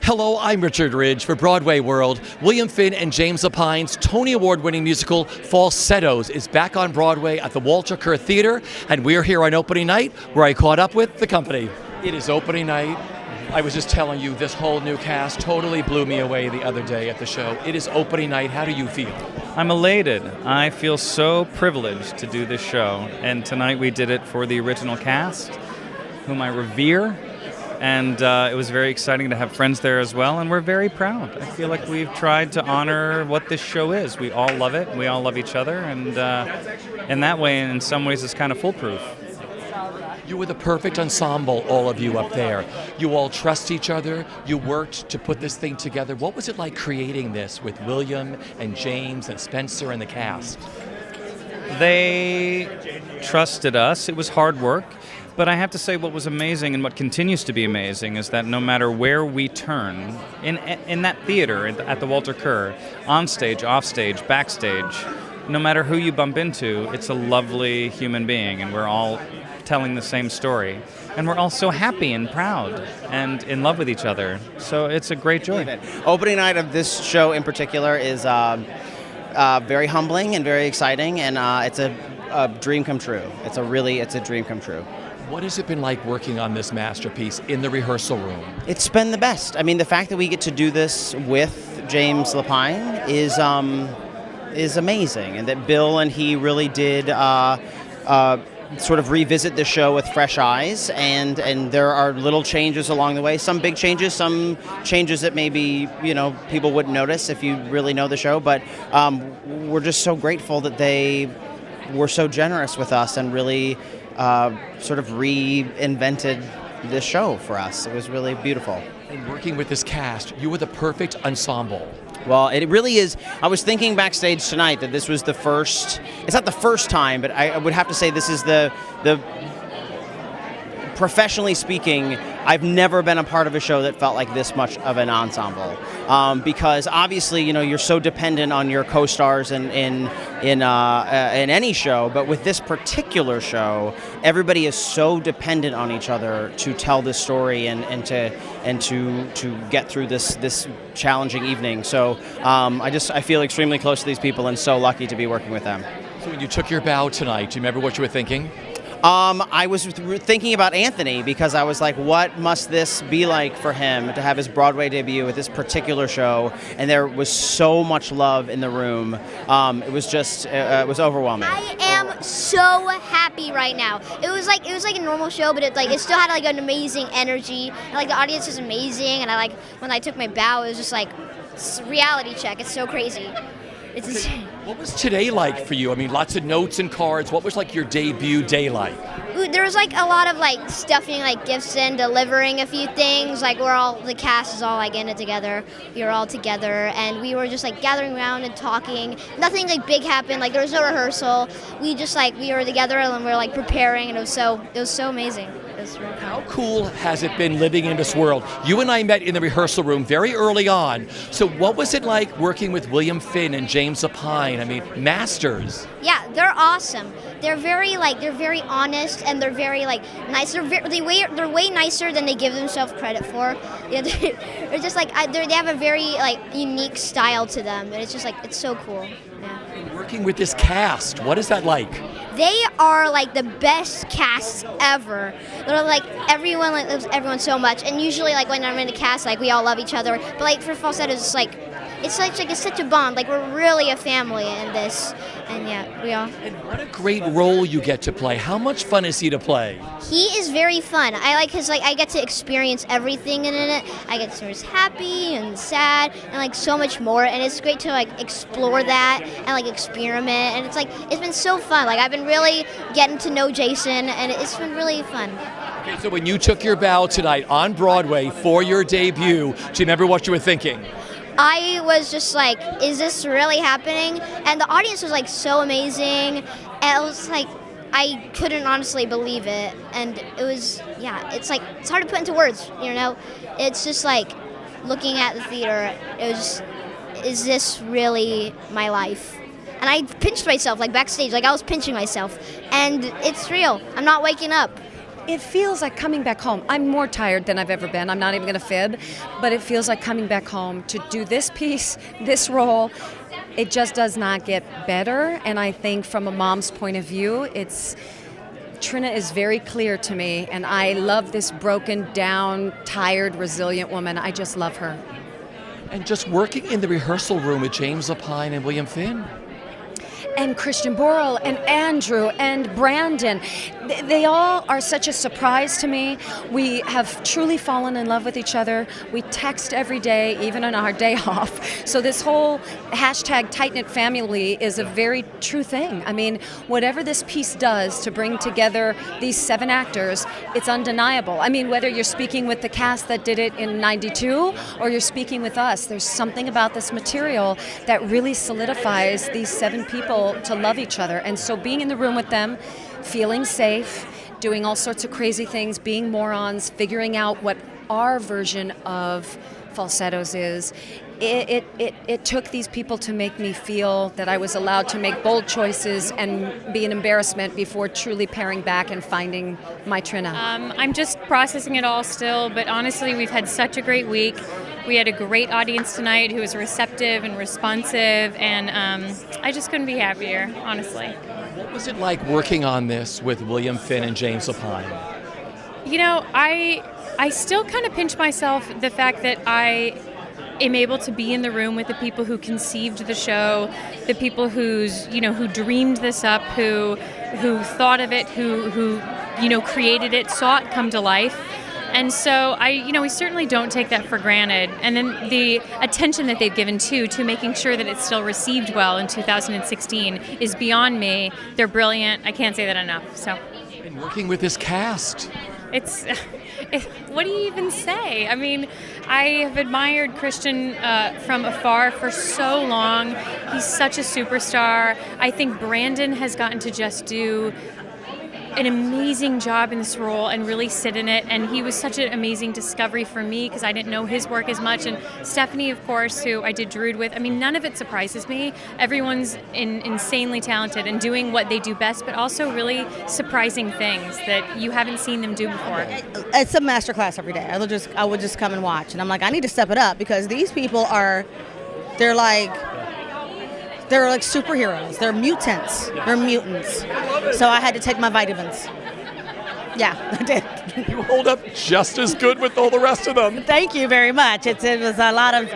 Hello, I'm Richard Ridge for Broadway World. William Finn and James Lapine's Tony Award-winning musical Falsettos is back on Broadway at the Walter Kerr Theatre, and we're here on opening night where I caught up with the company. It is opening night. I was just telling you, this whole new cast totally blew me away the other day at the show. It is opening night. How do you feel? I'm elated. I feel so privileged to do this show, and tonight we did it for the original cast, whom I revere. And it was very exciting to have friends there as well, and we're very proud. I feel like we've tried to honor what this show is. We all love it, we all love each other, and in that way, in some ways, it's kind of foolproof. You were the perfect ensemble, all of you up there. You all trust each other. You worked to put this thing together. What was it like creating this with William and James and Spencer and the cast? They trusted us. It was hard work. But I have to say what was amazing and what continues to be amazing is that no matter where we turn, in that theater at the Walter Kerr, on stage, off stage, backstage, no matter who you bump into, it's a lovely human being, and we're all telling the same story. And we're all so happy and proud and in love with each other. So it's a great joy. Opening night of this show in particular is very humbling and very exciting, and it's a dream come true. It's a dream come true. What has it been like working on this masterpiece in the rehearsal room? It's been the best. I mean, the fact that we get to do this with James Lapine is amazing, and that Bill and he really did sort of revisit the show with fresh eyes, and there are little changes along the way. Some big changes, some changes that maybe people wouldn't notice if you really know the show. But we're just so grateful that they were so generous with us and really sort of reinvented this show for us. It was really beautiful. And working with this cast, you were the perfect ensemble. Well, it really is. I was thinking backstage tonight that this was the first, it's not the first time, but I would have to say this is the professionally speaking, I've never been a part of a show that felt like this much of an ensemble. Because obviously, you're so dependent on your co-stars in any show, but with this particular show, everybody is so dependent on each other to tell this story and to get through this challenging evening. So I feel extremely close to these people and so lucky to be working with them. So when you took your bow tonight, do you remember what you were thinking? I was thinking about Anthony, because I was like, what must this be like for him to have his Broadway debut with this particular show? And there was so much love in the room. It was overwhelming. I am so happy right now. It was like a normal show, but it still had like an amazing energy. And, the audience was amazing, and when I took my bow, it was just like reality check. It's so crazy. It's insane. What was today like for you? I mean, lots of notes and cards. What was your debut day like? There was a lot of stuffing gifts in, delivering a few things. The cast is all in it together. We were all together, and we were just gathering around and talking. Nothing big happened. There was no rehearsal. We just we were together and we were preparing, and it was so amazing. How cool has it been living in this world? You and I met in the rehearsal room very early on. So what was it like working with William Finn and James Lapine? I mean, masters. Yeah, they're awesome. They're very honest, and they're very nice. They're way nicer than they give themselves credit for. Yeah, they're just they have a very unique style to them, and it's just it's so cool. Yeah. And working with this cast, what is that like? They are the best cast ever. They're everyone loves everyone so much, and usually when I'm in a cast we all love each other. But for Falsettos, it's such a bond. We're really a family in this, and yeah, we all. And what a great role you get to play. How much fun is he to play? He is very fun. I because I get to experience everything in it. I get to be happy and sad and so much more, and it's great to explore that and experiment. And it's been so fun. I've been really getting to know Jason, and it's been really fun. Okay, so when you took your bow tonight on Broadway for your debut, do you remember what you were thinking? I was just is this really happening? And the audience was so amazing. And I was I couldn't honestly believe it. And it was, it's it's hard to put into words, It's just looking at the theater, it was just, is this really my life? And I pinched myself backstage, I was pinching myself. And it's real. I'm not waking up. it feels like coming back home. I'm more tired than I've ever been. I'm not even going to fib, but it feels like coming back home to do this piece, this role. It just does not get better, and I think from a mom's point of view, Trina is very clear to me, and I love this broken down, tired, resilient woman. I just love her. And just working in the rehearsal room with James Lapine and William Finn. And Christian Borle and Andrew and Brandon. They all are such a surprise to me. We have truly fallen in love with each other. We text every day, even on our day off. So this whole hashtag tight-knit family is a very true thing. I mean, whatever this piece does to bring together these 7 actors, it's undeniable. I mean, whether you're speaking with the cast that did it in '92 or you're speaking with us, there's something about this material that really solidifies these 7 people to love each other. And so being in the room with them, feeling safe, doing all sorts of crazy things, being morons, figuring out what our version of Falsettos is, it took these people to make me feel that I was allowed to make bold choices and be an embarrassment before truly paring back and finding my Trina. I'm just processing it all still, but honestly, we've had such a great week. We had a great audience tonight who was receptive and responsive, and I just couldn't be happier, honestly. What was it like working on this with William Finn and James Lapine? You know, I still kind of pinch myself the fact that I am able to be in the room with the people who conceived the show, the people who dreamed this up, who thought of it, who created it, saw it come to life. And so we certainly don't take that for granted. And then the attention that they've given to making sure that it's still received well in 2016 is beyond me. They're brilliant. I can't say that enough. So. And working with this cast. What do you even say? I mean, I have admired Christian from afar for so long. He's such a superstar. I think Brandon has gotten to just do an amazing job in this role and really sit in it, and he was such an amazing discovery for me because I didn't know his work as much. And Stephanie, of course, who I did Drood with, I mean, none of it surprises me. Everyone's insanely talented and doing what they do best, but also really surprising things that you haven't seen them do before. It's a masterclass every day. I would just come and watch, and I'm like, I need to step it up because these people they're like superheroes. They're mutants. They're mutants. So I had to take my vitamins. Yeah, I did. You hold up just as good with all the rest of them. Thank you very much. It was a lot of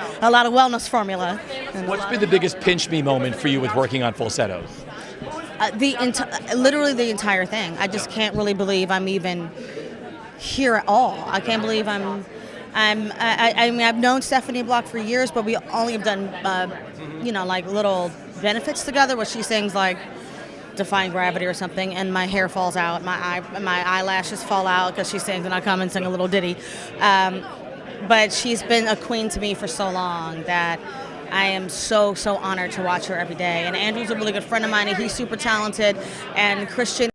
wellness formula. What's been the biggest pinch me moment for you with working on Falsettos? Literally the entire thing. I just can't really believe I'm even here at all. I can't believe I mean, I've known Stephanie Block for years, but we only have done, like little benefits together where she sings like Defying Gravity or something, and my hair falls out, my eyelashes fall out because she sings, and I come and sing a little ditty. But she's been a queen to me for so long that I am so honored to watch her every day. And Andrew's a really good friend of mine, and he's super talented, and Christian